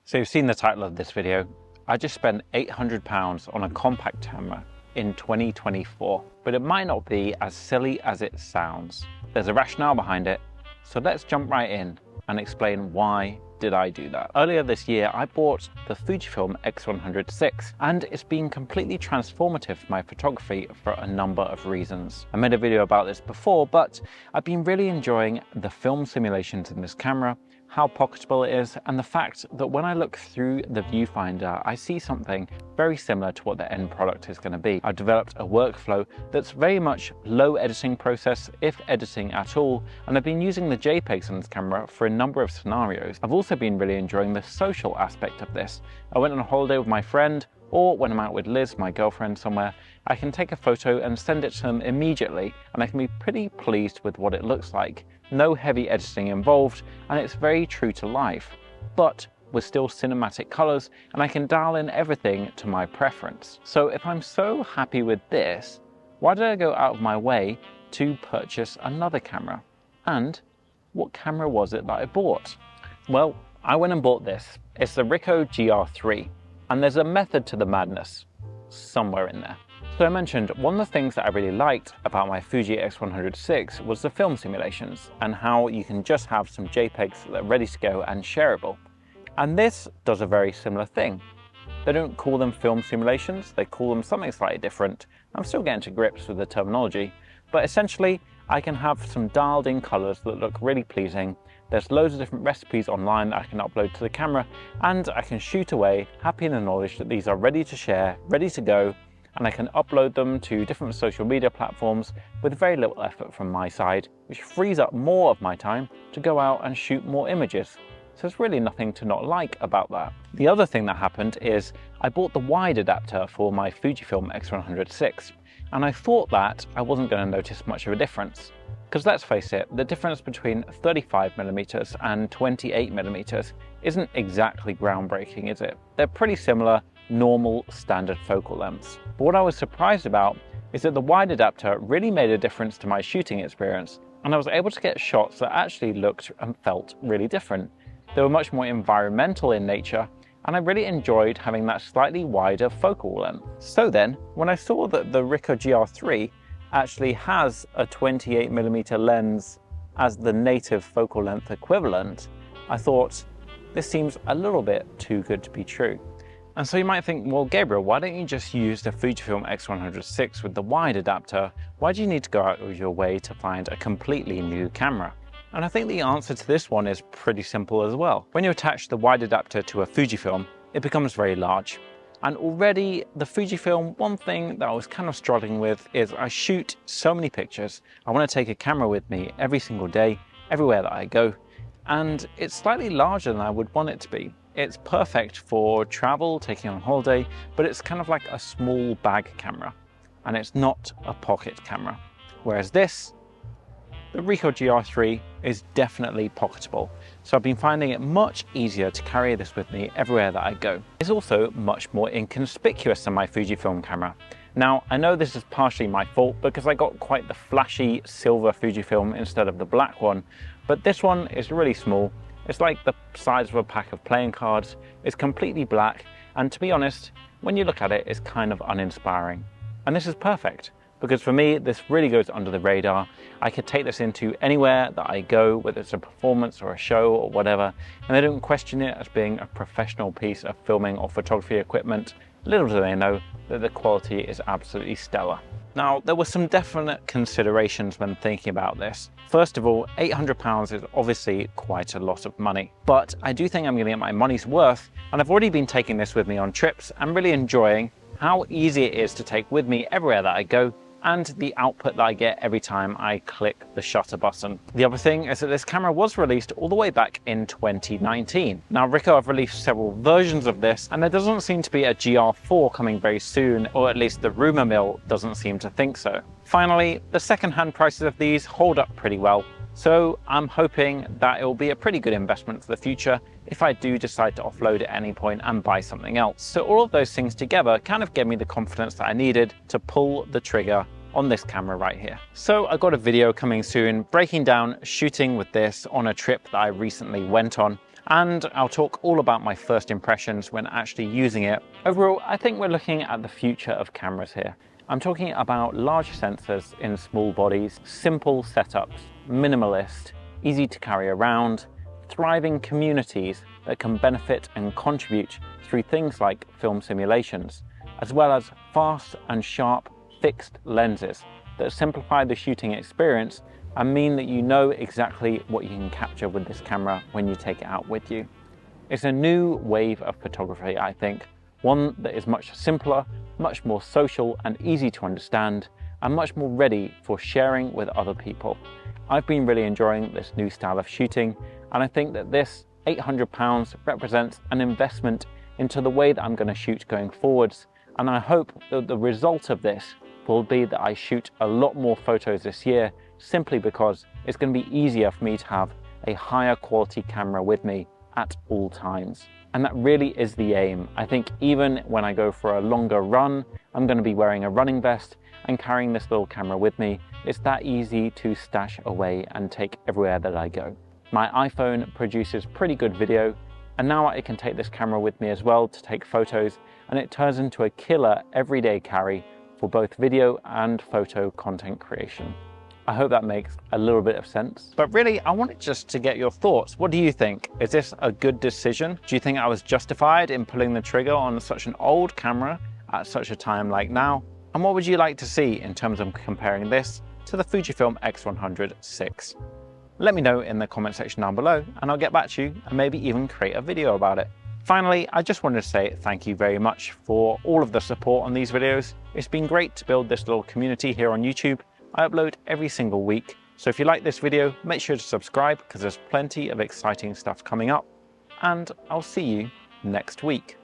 So you've seen the title of this video. I just spent £800 on a compact camera in 2024, but it might not be as silly as it sounds. There's a rationale behind it, so let's jump right in and explain why did I do that. Earlier this year, I bought the Fujifilm X100VI, and it's been completely transformative for my photography for a number of reasons. I made a video about this before, but I've been really enjoying the film simulations in this camera, how pocketable it is, and the fact that when I look through the viewfinder, I see something very similar to what the end product is going to be. I've developed a workflow that's very much low editing process, if editing at all, and I've been using the JPEGs on this camera for a number of scenarios. I've also been really enjoying the social aspect of this. I went on a holiday with my friend, or when I'm out with Liz, my girlfriend, somewhere, I can take a photo and send it to them immediately, and I can be pretty pleased with what it looks like. No heavy editing involved, and it's very true to life, but with still cinematic colors, and I can dial in everything to my preference. So if I'm so happy with this, why did I go out of my way to purchase another camera? And what camera was it that I bought? Well, I went and bought this. It's the Ricoh GRIII, and there's a method to the madness somewhere in there. So I mentioned one of the things that I really liked about my Fuji X100VI was the film simulations and how you can just have some JPEGs that are ready to go and shareable. And this does a very similar thing. They don't call them film simulations, they call them something slightly different. I'm still getting to grips with the terminology, but essentially I can have some dialed in colors that look really pleasing. There's loads of different recipes online that I can upload to the camera, and I can shoot away happy in the knowledge that these are ready to share, ready to go, and I can upload them to different social media platforms with very little effort from my side, which frees up more of my time to go out and shoot more images. So there's really nothing to not like about that. The other thing that happened is I bought the wide adapter for my Fujifilm X100VI, and I thought that I wasn't going to notice much of a difference. Because let's face it, the difference between 35mm and 28mm isn't exactly groundbreaking, is it? They're pretty similar, normal, standard focal lengths. But what I was surprised about is that the wide adapter really made a difference to my shooting experience, and I was able to get shots that actually looked and felt really different. They were much more environmental in nature, and I really enjoyed having that slightly wider focal length. So then, when I saw that the Ricoh GRIII actually has a 28mm lens as the native focal length equivalent, I thought, this seems a little bit too good to be true. And so you might think, well, Gabriel, why don't you just use the Fujifilm X100VI with the wide adapter? Why do you need to go out of your way to find a completely new camera? And I think the answer to this one is pretty simple as well. When you attach the wide adapter to a Fujifilm, it becomes very large. And already the Fujifilm, one thing that I was kind of struggling with is I shoot so many pictures. I want to take a camera with me every single day, everywhere that I go. And it's slightly larger than I would want it to be. It's perfect for travel, taking on holiday, but it's kind of like a small bag camera, and it's not a pocket camera. Whereas this, the Ricoh GRIII, is definitely pocketable. So I've been finding it much easier to carry this with me everywhere that I go. It's also much more inconspicuous than my Fujifilm camera. Now, I know this is partially my fault because I got quite the flashy silver Fujifilm instead of the black one, but this one is really small. It's like the size of a pack of playing cards. It's completely black, and to be honest, when you look at it, it's kind of uninspiring. And this is perfect, because for me, this really goes under the radar. I could take this into anywhere that I go, whether it's a performance or a show or whatever, and they don't question it as being a professional piece of filming or photography equipment. Little do they know that the quality is absolutely stellar. Now, there were some definite considerations when thinking about this. First of all, £800 is obviously quite a lot of money, but I do think I'm going to get my money's worth, and I've already been taking this with me on trips and really enjoying how easy it is to take with me everywhere that I go, and the output that I get every time I click the shutter button. The other thing is that this camera was released all the way back in 2019. Now, Ricoh have released several versions of this, and there doesn't seem to be a GR4 coming very soon, or at least the rumor mill doesn't seem to think so. Finally, the second-hand prices of these hold up pretty well, so I'm hoping that it will be a pretty good investment for the future if I do decide to offload at any point and buy something else. So all of those things together kind of gave me the confidence that I needed to pull the trigger on this camera right here. So I got a video coming soon breaking down shooting with this on a trip that I recently went on. And I'll talk all about my first impressions when actually using it. Overall, I think we're looking at the future of cameras here. I'm talking about large sensors in small bodies, simple setups, minimalist, easy to carry around, thriving communities that can benefit and contribute through things like film simulations, as well as fast and sharp fixed lenses that simplify the shooting experience and mean that you know exactly what you can capture with this camera when you take it out with you. It's a new wave of photography, I think, one that is much simpler, much more social and easy to understand, and much more ready for sharing with other people. I've been really enjoying this new style of shooting, and I think that this £800 represents an investment into the way that I'm going to shoot going forwards, and I hope that the result of this will be that I shoot a lot more photos this year, simply because it's going to be easier for me to have a higher quality camera with me at all times. And that really is the aim. I think even when I go for a longer run, I'm going to be wearing a running vest and carrying this little camera with me. It's that easy to stash away and take everywhere that I go. My iPhone produces pretty good video, and now I can take this camera with me as well to take photos, and it turns into a killer everyday carry for both video and photo content creation. I hope that makes a little bit of sense. But really, I wanted just to get your thoughts. What do you think? Is this a good decision? Do you think I was justified in pulling the trigger on such an old camera at such a time like now? And what would you like to see in terms of comparing this to the Fujifilm X100 VI? Let me know in the comment section down below, and I'll get back to you and maybe even create a video about it. Finally, I just wanted to say thank you very much for all of the support on these videos. It's been great to build this little community here on YouTube. I upload every single week, so if you like this video, make sure to subscribe because there's plenty of exciting stuff coming up, and I'll see you next week.